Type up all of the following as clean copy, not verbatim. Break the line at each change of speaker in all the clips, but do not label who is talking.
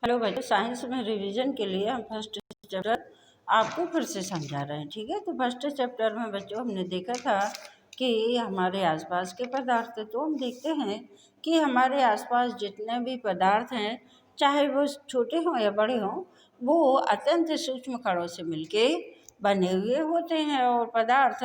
Hello बच्चों, science में revision के लिए हम फर्स्ट चैप्टर आपको फिर से समझा रहे हैं। ठीक है, तो फर्स्ट चैप्टर में बच्चों हमने देखा था कि हमारे आसपास के पदार्थ, तो हम देखते हैं कि हमारे आसपास जितने भी पदार्थ हैं, चाहे वो छोटे हों या बड़े हों, वो अत्यंत सूक्ष्म कणों से मिलके बने हुए होते हैं। और पदार्थ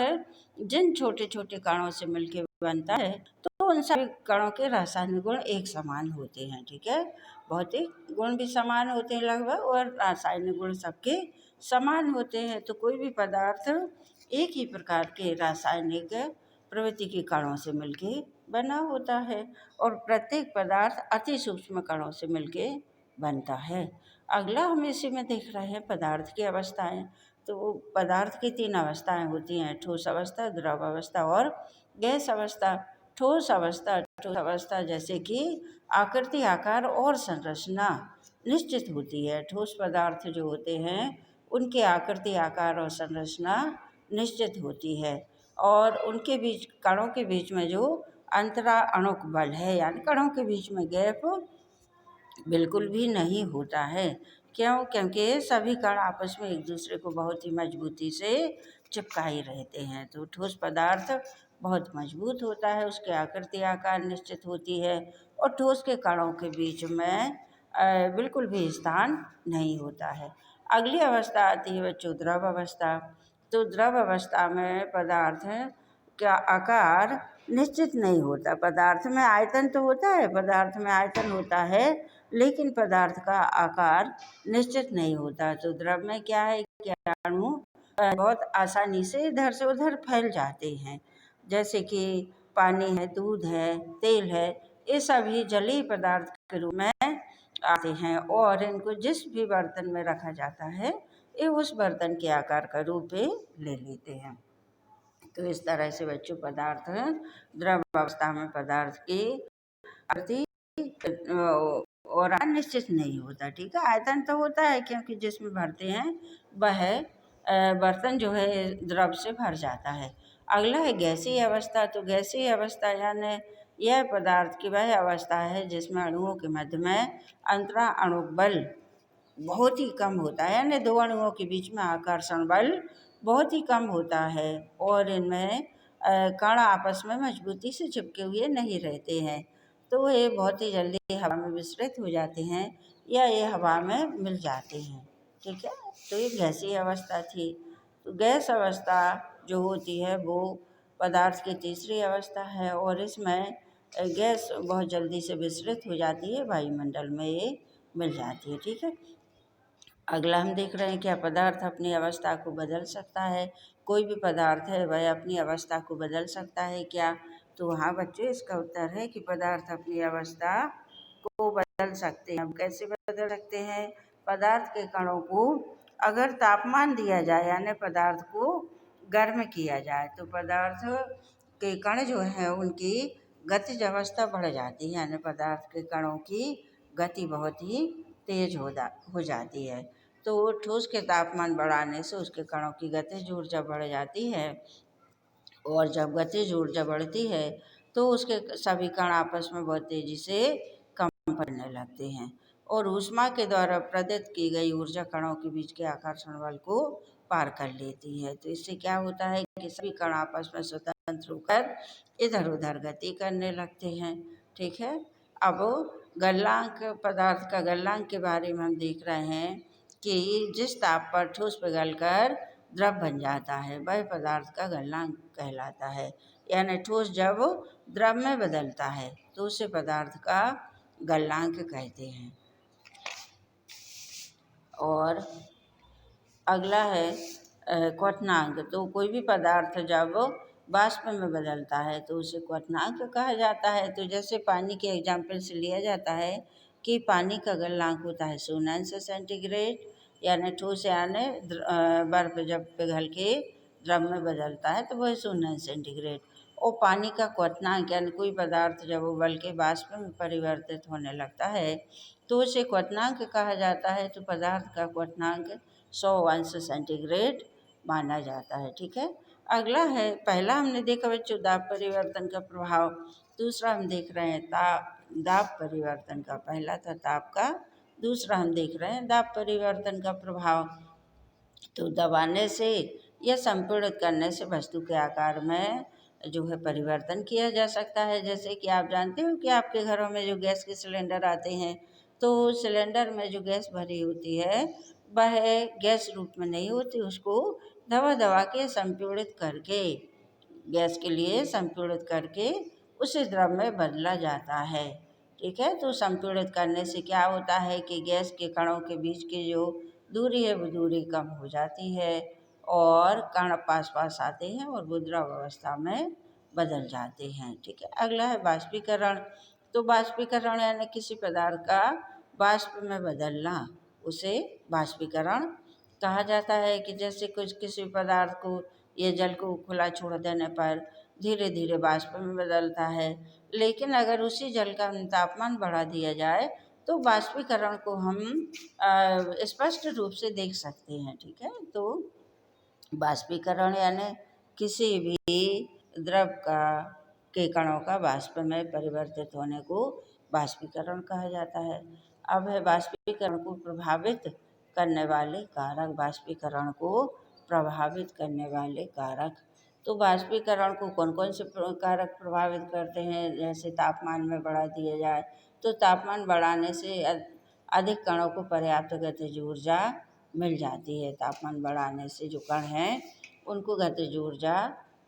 जिन छोटे छोटे कणों से मिलके बनता है, तो उन सभी कणों के रासायनिक गुण एक समान होते हैं। ठीक है, भौतिक गुण भी समान होते हैं लगभग, और रासायनिक गुण सबके समान होते हैं। तो कोई भी पदार्थ एक ही प्रकार के रासायनिक प्रवृत्ति के कणों से मिलके बना होता है, और प्रत्येक पदार्थ अति सूक्ष्म कणों से मिलके बनता है। अगला हम इसी में देख रहे हैं पदार्थ की अवस्थाएं। तो पदार्थ की 3 अवस्थाएं होती हैं: ठोस अवस्था, द्रव अवस्था और गैस अवस्था। ठोस अवस्था जैसे कि आकृति, आकार और संरचना निश्चित होती है। ठोस पदार्थ जो होते हैं उनके आकृति, आकार और संरचना निश्चित होती है, और उनके बीच, कणों के बीच में जो अंतरा अणुक बल है, यानी कणों के बीच में गैप बिल्कुल भी नहीं होता है। क्यों? क्योंकि सभी कण आपस में एक दूसरे को बहुत ही मजबूती से चिपकाए रहते हैं। तो ठोस पदार्थ बहुत मजबूत होता है, उसकी आकृति, आकार निश्चित होती है, और ठोस के कणों के बीच में बिल्कुल भी स्थान नहीं होता है। अगली अवस्था आती है बच्चों द्रव अवस्था। तो द्रव अवस्था में पदार्थ का आकार निश्चित नहीं होता। पदार्थ में आयतन तो होता है, पदार्थ में आयतन होता है, लेकिन पदार्थ का आकार निश्चित नहीं होता। तो द्रव में क्या है कि अणु बहुत आसानी से इधर से उधर फैल जाते हैं, जैसे कि पानी है, दूध है, तेल है, ये सभी जलीय पदार्थ के रूप में आते हैं, और इनको जिस भी बर्तन में रखा जाता है, ये उस बर्तन के आकार का रूप ले लेते हैं। तो इस तरह से बच्चों पदार्थ, द्रव अवस्था में पदार्थ की आकृति और निश्चित नहीं होता। ठीक है, आयतन तो होता है, क्योंकि जिसमें भरते हैं वह बर्तन जो है द्रव से भर जाता है। अगला है गैसीय अवस्था। तो गैसीय अवस्था यानी यह पदार्थ की वह अवस्था है जिसमें अणुओं के मध्य में अंतरा अणुक बल बहुत ही कम होता है, यानी दो अणुओं के बीच में आकर्षण बल बहुत ही कम होता है, और इनमें कण आपस में मजबूती से चिपके हुए नहीं रहते हैं। तो ये बहुत ही जल्दी हवा में विसरित हो जाते हैं, या ये हवा में मिल जाते हैं। ठीक है, तो ये गैसीय अवस्था थी। तो गैस अवस्था जो होती है वो पदार्थ की तीसरी अवस्था है, और इसमें गैस बहुत जल्दी से विसरित हो जाती है, वायुमंडल में ये मिल जाती है। ठीक है, अगला हम देख रहे हैं क्या पदार्थ अपनी अवस्था को बदल सकता है। कोई भी पदार्थ है वह अपनी अवस्था को बदल सकता है क्या? तो हाँ बच्चों, इसका उत्तर है कि पदार्थ अपनी अवस्था को बदल सकते हैं। हम कैसे बदल सकते हैं? पदार्थ के कणों को अगर तापमान दिया जाए, यानी पदार्थ को गर्म किया जाए, तो पदार्थ के कण जो हैं उनकी गतिज अवस्था बढ़ जाती है, यानी पदार्थ के कणों की गति बहुत ही तेज हो जाती है। तो ठोस के तापमान बढ़ाने से उसके कणों की गतिज ऊर्जा बढ़ जाती है, और जब गतिज ऊर्जा बढ़ती है तो उसके सभी कण आपस में बहुत तेजी से कंपन करने लगते हैं, और ऊष्मा के द्वारा प्रदत्त की गई ऊर्जा कणों के बीच के आकर्षण बल को पार कर लेती है। तो इससे क्या होता है कि सभी कण आपस में स्वतंत्र होकर इधर उधर गति करने लगते हैं। ठीक है, अब गलनांक, पदार्थ का गलनांक के बारे में हम देख रहे हैं कि जिस ताप पर ठोस पिघलकर द्रव बन जाता है वह पदार्थ का गलनांक कहलाता है। यानी ठोस जब द्रव में बदलता है तो उसे पदार्थ का गलनांक कहते हैं। और अगला है क्वथनांक। तो कोई भी पदार्थ जब वाष्प में बदलता है तो उसे क्वथनांक कहा जाता है। तो जैसे पानी के एग्जाम्पल से लिया जाता है कि पानी का गलनांक होता है 0°C, यानी ठोस यानी बर्फ जब पिघल के द्रव में बदलता है तो वह 0°C। और पानी का क्वथनांक यानी कोई पदार्थ जब उबल के वाष्प में परिवर्तित होने लगता है तो उसे क्वथनांक कहा जाता है। तो पदार्थ का क्वथनांक 100°C माना जाता है। ठीक है, अगला है, पहला हमने देखा बच्चों दाब परिवर्तन का प्रभाव, दूसरा हम देख रहे हैं दाब परिवर्तन का। पहला था ताप का, दूसरा हम देख रहे हैं दाब परिवर्तन का प्रभाव। तो दबाने से या संपीड़ित करने से वस्तु के आकार में जो है परिवर्तन किया जा सकता है। जैसे कि आप जानते हो कि आपके घरों में जो गैस के सिलेंडर आते हैं, तो सिलेंडर में जो गैस भरी होती है वह गैस रूप में नहीं होती, उसको दबा दबा के संपीड़ित करके, गैस के लिए संपीड़ित करके उसे द्रव में बदला जाता है। ठीक है, तो संपीड़ित करने से क्या होता है कि गैस के कणों के बीच की जो दूरी है वो दूरी कम हो जाती है और कण पास पास आते हैं और वो द्रव अवस्था में बदल जाते हैं। ठीक है, अगला है बाष्पीकरण। तो बाष्पीकरण यानी किसी पदार्थ का वाष्प में बदलना, उसे बाष्पीकरण कहा जाता है। कि जैसे कुछ किसी पदार्थ को या जल को खुला छोड़ देने पर धीरे धीरे वाष्प में बदलता है, लेकिन अगर उसी जल का तापमान बढ़ा दिया जाए तो बाष्पीकरण को हम स्पष्ट रूप से देख सकते हैं। ठीक है, तो बाष्पीकरण यानी किसी भी द्रव का के कणों का वाष्प में परिवर्तित होने को बाष्पीकरण कहा जाता है। अब है बाष्पीकरण को प्रभावित करने वाले कारक। बाष्पीकरण को प्रभावित करने वाले कारक, तो बाष्पीकरण को कौन कौन से कारक प्रभावित करते हैं? जैसे तापमान में बढ़ा दिया जाए तो तापमान बढ़ाने से अधिक कणों को पर्याप्त गतिज ऊर्जा मिल जाती है। तापमान बढ़ाने से जो कण हैं उनको गतिज ऊर्जा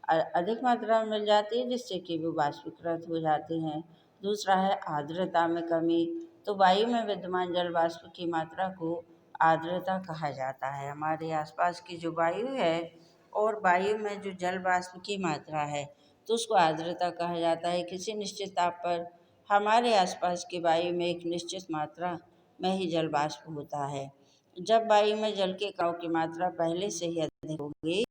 अधिक मात्रा में मिल जाती है, जिससे कि वो बाष्पीकृत हो जाते हैं। दूसरा है आर्द्रता में कमी। तो वायु में विद्यमान जल वाष्प की मात्रा को आर्द्रता कहा जाता है। हमारे आसपास की जो वायु है और वायु में जो जल वाष्प की मात्रा है तो उसको आर्द्रता कहा जाता है। किसी निश्चित ताप पर हमारे आसपास की वायु में एक निश्चित मात्रा में ही जल वाष्प होता है। जब वायु में जल के कणों की मात्रा पहले से ही अधिक होगी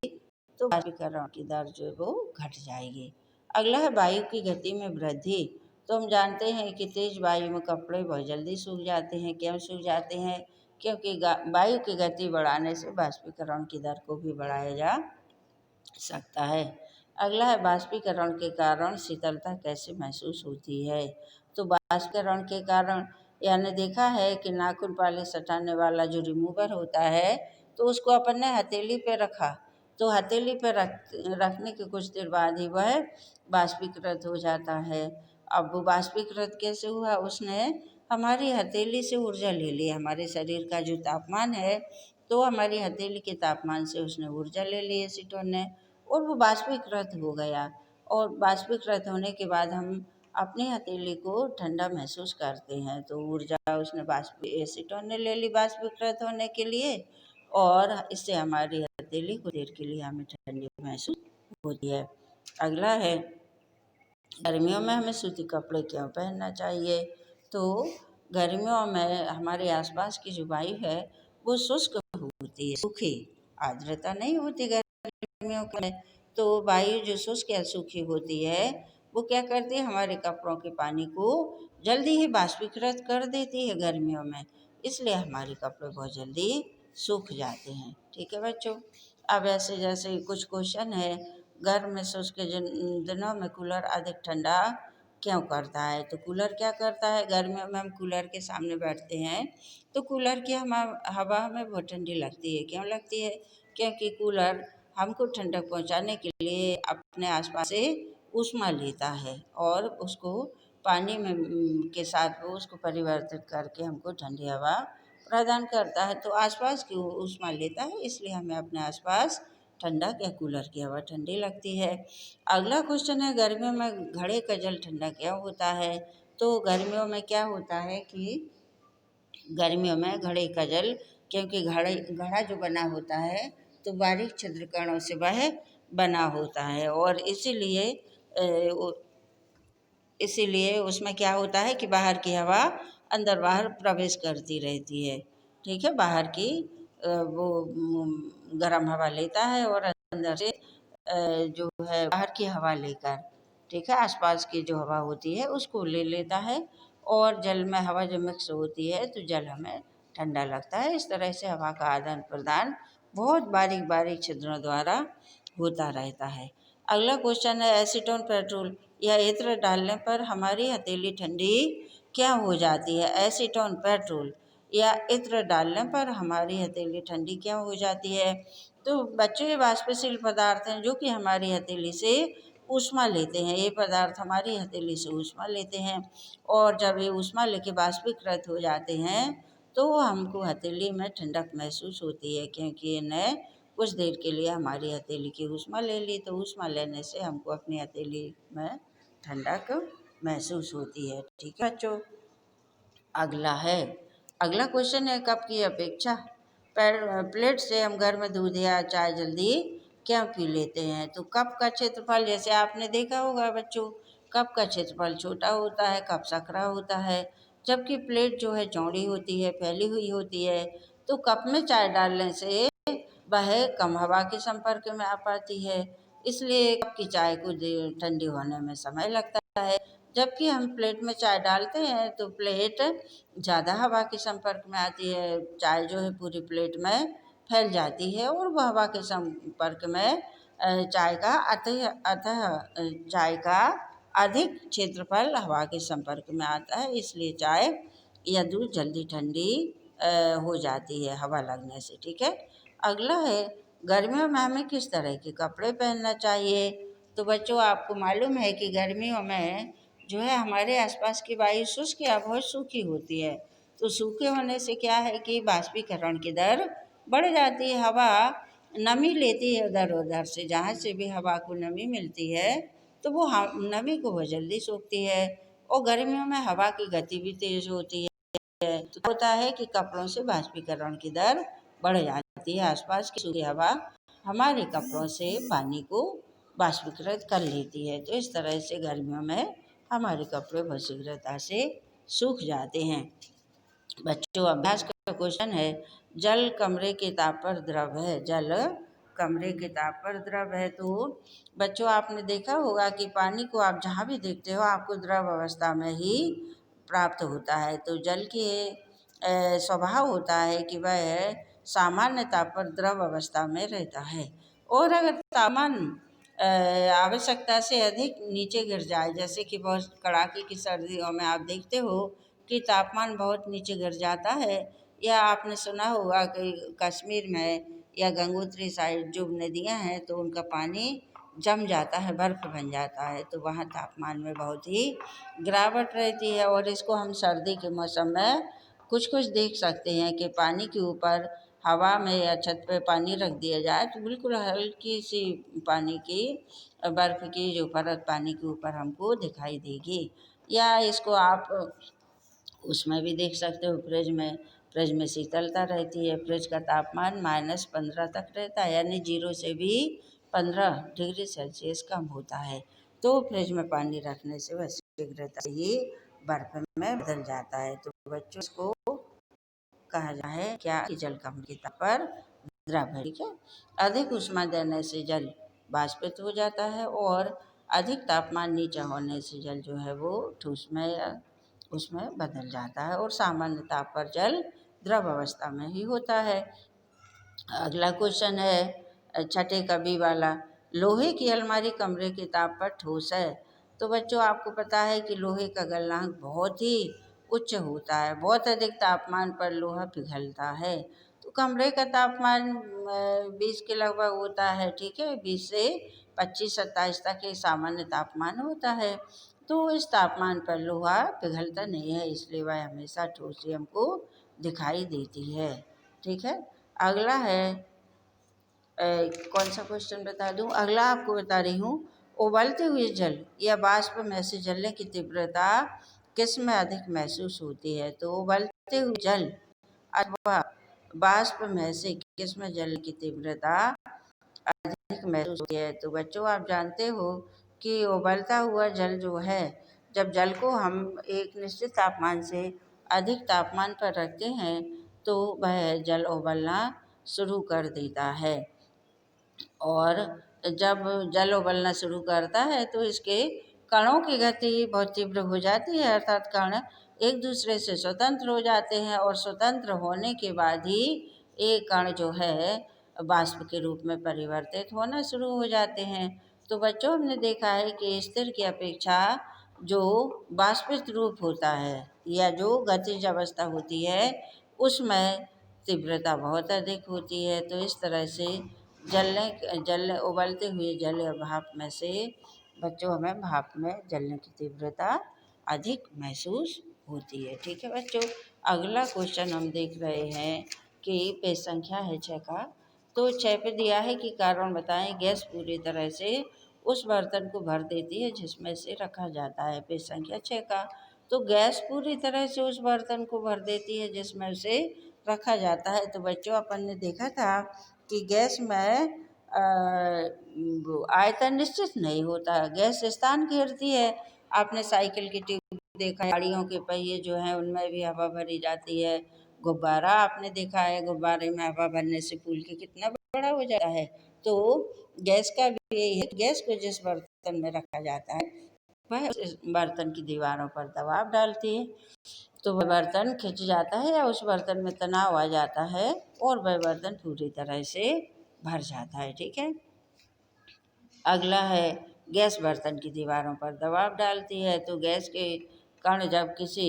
तो बाष्पीकरण की दर जो है वो घट जाएगी। अगला है वायु की गति में वृद्धि। तो हम जानते हैं कि तेज वायु में कपड़े बहुत जल्दी सूख जाते हैं। क्यों सूख जाते हैं? क्योंकि वायु की गति बढ़ाने से बाष्पीकरण की दर को भी बढ़ाया जा सकता है। अगला है बाष्पीकरण के कारण शीतलता कैसे महसूस होती है। तो बाष्पीकरण के कारण यानी देखा है कि नाखून पॉलिश हटाने वाला जो रिमूवर होता है तो उसको अपन ने हथेली पे रखा, तो हथेली पे रखने के कुछ देर बाद ही वह बाष्पीकृत हो जाता है। अब वो बाष्पीकृत कैसे हुआ? उसने हमारी हथेली से ऊर्जा ले ली। हमारे शरीर का जो तापमान है तो हमारी हथेली के तापमान से उसने ऊर्जा ले ली एसीटोन ने और वो बाष्पीकृत हो गया। और बाष्पीकृत होने के बाद हम अपनी हथेली को ठंडा महसूस करते हैं। तो ऊर्जा उसने एसीटोन ने ले ली बाष्पीकृत होने के लिए और इससे हमारी हथेली कुछ देर के लिए हमें ठंडी महसूस होती है। अगला है गर्मियों में हमें सूती कपड़े क्यों पहनना चाहिए। तो गर्मियों में हमारे आसपास की जो वायु है वो शुष्क होती है, सूखी, आर्द्रता नहीं होती गर्मियों में। तो वायु जो शुष्क या सूखी होती है वो क्या करती है? हमारे कपड़ों के पानी को जल्दी ही बाष्पीकृत कर देती है गर्मियों में, इसलिए हमारे कपड़े बहुत जल्दी सूख जाते हैं। ठीक है बच्चों, अब ऐसे जैसे कुछ क्वेश्चन है, गर्म में शुष्क दिनों में कूलर अधिक ठंडा क्यों करता है। तो कूलर क्या करता है? गर्मियों में हम कूलर के सामने बैठते हैं तो कूलर की हवा हमें बहुत ठंडी लगती है। क्यों लगती है? क्योंकि कूलर हमको ठंडक पहुंचाने के लिए अपने आसपास से ऊष्मा लेता है और उसको पानी में के साथ वो उसको परिवर्तित करके हमको ठंडी हवा प्रदान करता है। तो आसपास की ऊष्मा लेता है, इसलिए हमें अपने आसपास ठंडक या कूलर की हवा ठंडी लगती है। अगला क्वेश्चन है गर्मियों में घड़े का जल ठंडा क्यों होता है। तो गर्मियों में क्या होता है कि गर्मियों में घड़े का जल, क्योंकि घड़ा जो बना होता है तो बारीक छिद्र कणों से वह बना होता है और इसीलिए उसमें क्या होता है कि बाहर की हवा अंदर बाहर प्रवेश करती रहती है। ठीक है, बाहर की वो गर्म हवा लेता है और अंदर से जो है बाहर की हवा लेकर, ठीक है, आसपास की जो हवा होती है उसको ले लेता है और जल में हवा जब मिक्स होती है तो जल हमें ठंडा लगता है। इस तरह से हवा का आदान प्रदान बहुत बारीक बारीक छिद्रों द्वारा होता रहता है। अगला क्वेश्चन है एसीटोन पेट्रोल या इत्र डालने पर हमारी हथेली ठंडी क्या हो जाती है। एसीटोन पेट्रोल या इत्र डालने पर हमारी हथेली ठंडी क्यों हो जाती है? तो बच्चों, ये वाष्पशील पदार्थ हैं जो कि हमारी हथेली से ऊष्मा लेते हैं। ये पदार्थ हमारी हथेली से ऊष्मा लेते हैं और जब ये ऊष्मा लेके वाष्पीकृत हो जाते हैं तो हमको हथेली में ठंडक महसूस होती है, क्योंकि इन्हें कुछ देर के लिए हमारी हथेली की ऊष्मा ले ली, तो ऊष्मा लेने से हमको अपनी हथेली में ठंडक महसूस होती है। ठीक है बच्चों, अगला क्वेश्चन है, कप की अपेक्षा प्लेट से हम घर में दूध या चाय जल्दी क्यों पी लेते हैं? तो कप का क्षेत्रफल, जैसे आपने देखा होगा बच्चों, कप का क्षेत्रफल छोटा होता है, कप सकरा होता है, जबकि प्लेट जो है चौड़ी होती है, फैली हुई होती है। तो कप में चाय डालने से वह कम हवा के संपर्क में आ पाती है, इसलिए कप की चाय को ठंडी होने में समय लगता है। जबकि हम प्लेट में चाय डालते हैं तो प्लेट ज़्यादा हवा के संपर्क में आती है, चाय जो है पूरी प्लेट में फैल जाती है और वह हवा के संपर्क में चाय का अधिक क्षेत्रफल हवा के संपर्क में आता है, इसलिए चाय या दूध जल्दी ठंडी हो जाती है हवा लगने से। ठीक है, अगला है, गर्मियों में हमें किस तरह के कपड़े पहनना चाहिए? तो बच्चों, आपको मालूम है कि गर्मियों में जो है हमारे आसपास की वायु शुष्क या बहुत सूखी होती है। तो सूखे होने से क्या है कि बाष्पीकरण की दर बढ़ जाती है, हवा नमी लेती है इधर उधर से, जहाँ से भी हवा को नमी मिलती है तो वो नमी को बहुत जल्दी सोखती है। और गर्मियों में हवा की गति भी तेज होती है, तो होता है कि कपड़ों से बाष्पीकरण की दर बढ़ जाती है, आसपास की सूखी हवा हमारे कपड़ों से पानी को बाष्पीकृत कर लेती है। तो इस तरह से गर्मियों में हमारे कपड़े बहुत शीघ्रता से सूख जाते हैं। बच्चों, अभ्यास का क्वेश्चन है, जल कमरे के ताप पर द्रव है। जल कमरे के ताप पर द्रव है। तो बच्चों, आपने देखा होगा कि पानी को आप जहाँ भी देखते हो आपको द्रव अवस्था में ही प्राप्त होता है। तो जल के स्वभाव होता है कि वह सामान्य ताप पर द्रव अवस्था में रहता है, और अगर तापमान आवश्यकता से अधिक नीचे गिर जाए, जैसे कि बहुत कड़ाके की सर्दियों में आप देखते हो कि तापमान बहुत नीचे गिर जाता है, या आपने सुना होगा कि कश्मीर में या गंगोत्री साइड जो नदियां हैं तो उनका पानी जम जाता है, बर्फ बन जाता है, तो वहाँ तापमान में बहुत ही गिरावट रहती है। और इसको हम सर्दी के मौसम में कुछ कुछ देख सकते हैं कि पानी के ऊपर हवा में या छत पे पानी रख दिया जाए तो बिल्कुल हल्की सी पानी की बर्फ़ की जो परत पानी के ऊपर हमको दिखाई देगी। या इसको आप उसमें भी देख सकते हो, फ्रिज में शीतलता रहती है, फ्रिज का तापमान -15 तक रहता है, यानी 0 से भी 15 डिग्री सेल्सियस कम होता है। तो फ्रिज में पानी रखने से वह शीघ्रता से ही बर्फ में बदल जाता है। तो बच्चों, इसको कहा जाता है क्या कि जल कम की ताप पर द्रव है। ठीक है, अधिक ऊष्मा देने से जल वाष्पित हो जाता है और अधिक तापमान नीचा होने से जल जो है वो ठोस में या उसमें बदल जाता है, और सामान्य ताप पर जल द्रव अवस्था में ही होता है। अगला क्वेश्चन है छठे का बी वाला, लोहे की अलमारी कमरे के ताप पर ठोस है। तो बच्चों, आपको पता है कि लोहे का गलनांक बहुत ही उच्च होता है, बहुत अधिक तापमान पर लोहा पिघलता है। तो कमरे का तापमान 20 के लगभग होता है। ठीक है, 20 से 25-27 तक ये सामान्य तापमान होता है। तो इस तापमान पर लोहा पिघलता नहीं है, इसलिए वह हमेशा ठोस ही हमको दिखाई देती है। ठीक है, अगला है कौन सा क्वेश्चन बता दूं? अगला आपको बता रही हूँ, उबलते हुए जल या वाष्प में से जलने की तीव्रता किस में अधिक महसूस होती है? तो उबलते हुए जल अथवा वाष्प में से किस में जलने की तीव्रता अधिक महसूस होती है? तो बच्चों, आप जानते हो कि उबलता हुआ जल जो है, जब जल को हम एक निश्चित तापमान से अधिक तापमान पर रखते हैं तो वह जल उबलना शुरू कर देता है, और जब जल उबलना शुरू करता है तो इसके कणों की गति बहुत तीव्र हो जाती है, अर्थात कण एक दूसरे से स्वतंत्र हो जाते हैं, और स्वतंत्र होने के बाद ही एक कण जो है वाष्प के रूप में परिवर्तित होना शुरू हो जाते हैं। तो बच्चों, हमने देखा है कि स्थिर की अपेक्षा जो वाष्पित रूप होता है या जो गतिज अवस्था होती है उसमें तीव्रता बहुत अधिक होती है। तो इस तरह से उबलते हुए जल या भाप में से बच्चों हमें भाप में जलने की तीव्रता अधिक महसूस होती है। ठीक है बच्चों, अगला क्वेश्चन हम देख रहे हैं कि पेज संख्या है 6 का। तो 6 पे दिया है कि कारण बताएं। गैस पूरी तरह से उस बर्तन को भर देती है जिसमें से रखा जाता है। पेज संख्या 6 का। तो गैस पूरी तरह से उस बर्तन को भर देती है जिसमें उसे रखा जाता है। तो बच्चों अपन ने देखा था कि गैस में वो आयतन निश्चित नहीं होता, गैस स्थान घेरती है। आपने साइकिल की ट्यूब देखा है, गाड़ियों के पहिए जो हैं उनमें भी हवा भरी जाती है। गुब्बारा आपने देखा है, गुब्बारे में हवा भरने से फूल के कितना बड़ा हो जाता है। तो गैस का भी यही है, गैस को जिस बर्तन में रखा जाता है वह उस बर्तन की दीवारों पर दबाव डालती है, तो वह बर्तन खिंच जाता है या उस बर्तन में तनाव आ जाता है और वह बर्तन पूरी तरह से भर जाता है। ठीक है, अगला है गैस बर्तन की दीवारों पर दबाव डालती है। तो गैस के कण जब किसी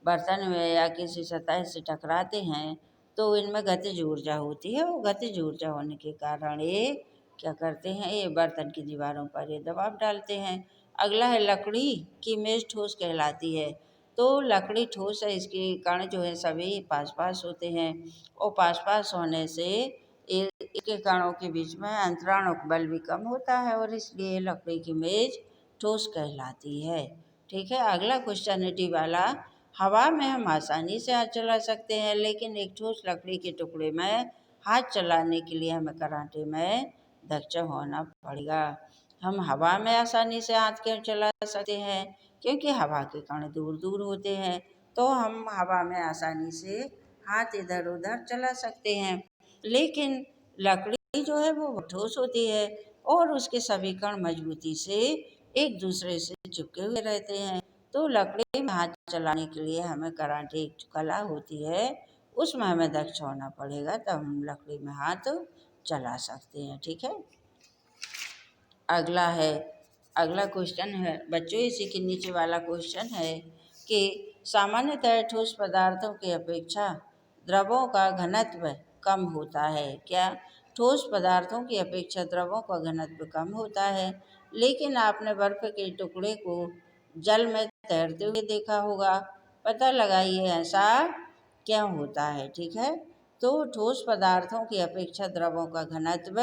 बर्तन में या किसी सतह से टकराते हैं तो इनमें गतिज ऊर्जा होती है। वो गतिज ऊर्जा होने के कारण ये क्या करते हैं, ये बर्तन की दीवारों पर ये दबाव डालते हैं। अगला है लकड़ी की मेज ठोस कहलाती है। तो लकड़ी ठोस है, इसके कण जो है सभी पास पास होते हैं और पास पास होने से इसके कणों के बीच में अंतराणु बल भी कम होता है और इसलिए लकड़ी की मेज ठोस कहलाती है। ठीक है, अगला क्वेश्चन है डी वाला। हवा में हम आसानी से हाथ चला सकते हैं, लेकिन एक ठोस लकड़ी के टुकड़े में हाथ चलाने के लिए हमें कराटे में दक्ष होना पड़ेगा। हम हवा में आसानी से हाथ क्यों चला सकते हैं, क्योंकि हवा के कण दूर दूर होते हैं, तो हम हवा में आसानी से हाथ इधर उधर चला सकते हैं। लेकिन लकड़ी जो है वो ठोस होती है और उसके सभी कण मजबूती से एक दूसरे से चिपके हुए रहते हैं। तो लकड़ी में हाथ चलाने के लिए हमें कराटे एक जो कला होती है उसमें हमें दक्ष होना पड़ेगा, तब हम लकड़ी में हाथ चला सकते हैं। ठीक है, अगला क्वेश्चन है बच्चों, इसी के नीचे वाला क्वेश्चन है कि सामान्यतः ठोस पदार्थों की अपेक्षा द्रवों का घनत्व कम होता है। क्या ठोस पदार्थों की अपेक्षा द्रवों का घनत्व कम होता है? लेकिन आपने बर्फ के टुकड़े को जल में तैरते हुए देखा होगा। पता लगाइए ऐसा क्यों होता है। ठीक है, तो ठोस पदार्थों की अपेक्षा द्रवों का घनत्व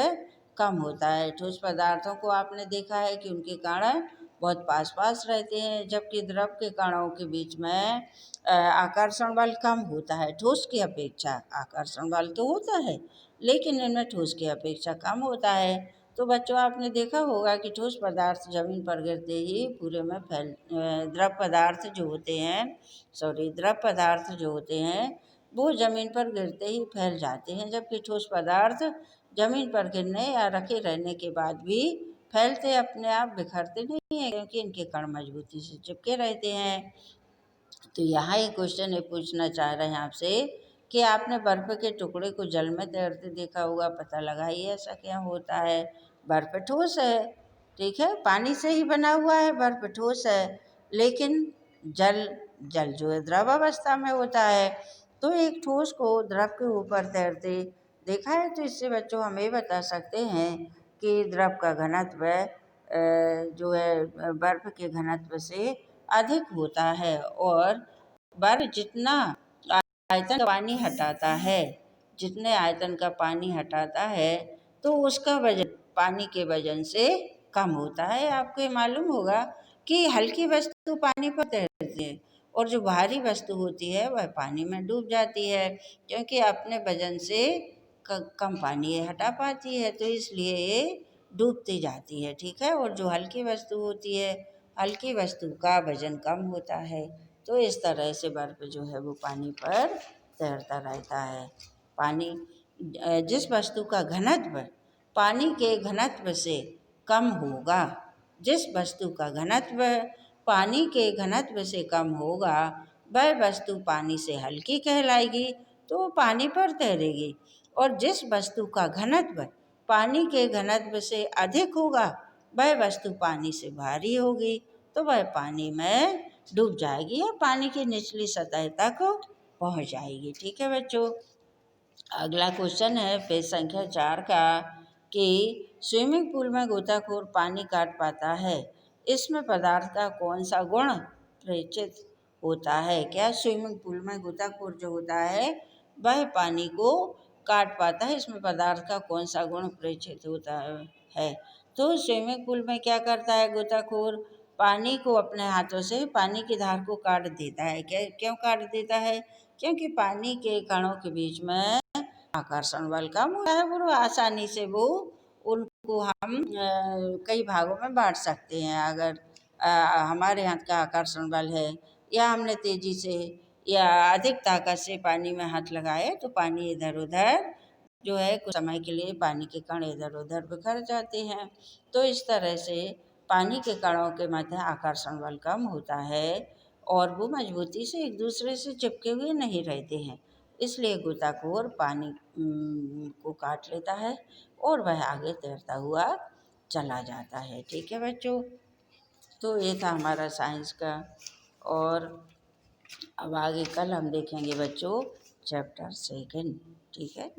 कम होता है। ठोस पदार्थों को आपने देखा है कि उनके कण बहुत पास पास रहते हैं, जबकि द्रव के कणों के बीच में आकर्षण बल कम होता है। ठोस की अपेक्षा आकर्षण बल तो होता है, लेकिन इनमें ठोस की अपेक्षा कम होता है। तो बच्चों आपने देखा होगा कि ठोस पदार्थ जमीन पर गिरते ही पूरे में द्रव पदार्थ जो होते हैं वो जमीन पर गिरते ही फैल जाते हैं, जबकि ठोस पदार्थ जमीन पर गिरने या रखे रहने के बाद भी फैलते अपने आप बिखरते नहीं हैं, क्योंकि इनके कण मजबूती से चिपके रहते हैं। तो यहाँ एक क्वेश्चन ये पूछना चाह रहे हैं आपसे कि आपने बर्फ के टुकड़े को जल में तैरते देखा होगा। पता लगाइए ऐसा क्या होता है। बर्फ ठोस है, ठीक है, पानी से ही बना हुआ है, बर्फ ठोस है, लेकिन जल जल जो है द्रव अवस्था में होता है। तो एक ठोस को द्रव के ऊपर तैरते देखा है, तो इससे बच्चों हम ये बता सकते हैं कि द्रव का घनत्व जो है बर्फ के घनत्व से अधिक होता है और बर्फ जितना आयतन का पानी हटाता है, जितने आयतन का पानी हटाता है तो उसका वजन पानी के वजन से कम होता है। आपको ये मालूम होगा कि हल्की वस्तु पानी पर तैरती है और जो भारी वस्तु होती है वह पानी में डूब जाती है, क्योंकि अपने वजन से कम पानी ये हटा पाती है, तो इसलिए ये डूबती जाती है। ठीक है, और जो हल्की वस्तु होती है, हल्की वस्तु का वजन कम होता है, तो इस तरह से बर्फ जो है वो पानी पर तैरता रहता है। पानी जिस वस्तु का घनत्व पानी के घनत्व से कम होगा, जिस वस्तु का घनत्व पानी के घनत्व से कम होगा वह वस्तु पानी से हल्की कहलाएगी, तो वो पानी पर तैरेगी। और जिस वस्तु का घनत्व पानी के घनत्व से अधिक होगा वह वस्तु पानी से भारी होगी, तो वह पानी में डूब जाएगी या पानी की निचली सतह तक पहुंच जाएगी। ठीक है बच्चों। अगला क्वेश्चन है पेज संख्या 4 का कि स्विमिंग पूल में गोताखोर पानी काट पाता है, इसमें पदार्थ का कौन सा गुण प्रेक्षित होता है। क्या स्विमिंग पूल में गोताखोर जो होता है वह पानी को काट पाता है, इसमें पदार्थ का कौन सा गुण प्रेक्षित होता है। तो स्विमिंग पूल में क्या करता है गोताखोर, पानी को अपने हाथों से पानी की धार को काट देता है। क्यों काट देता है, क्योंकि पानी के कणों के बीच में आकर्षण बल कम होता है, वो आसानी से वो उनको हम कई भागों में बांट सकते हैं। अगर हमारे हाथ का आकर्षण बल है या हमने तेजी से या अधिक ताकत से पानी में हाथ लगाए तो पानी इधर उधर जो है कुछ समय के लिए पानी के कण इधर उधर बिखर जाते हैं। तो इस तरह से पानी के कणों के मध्य आकर्षण बल कम होता है और वो मजबूती से एक दूसरे से चिपके हुए नहीं रहते हैं, इसलिए गोताखोर पानी को काट लेता है और वह आगे तैरता हुआ चला जाता है। ठीक है बच्चों। तो ये था हमारा साइंस का, और अब आगे कल हम देखेंगे बच्चों चैप्टर 2। ठीक है।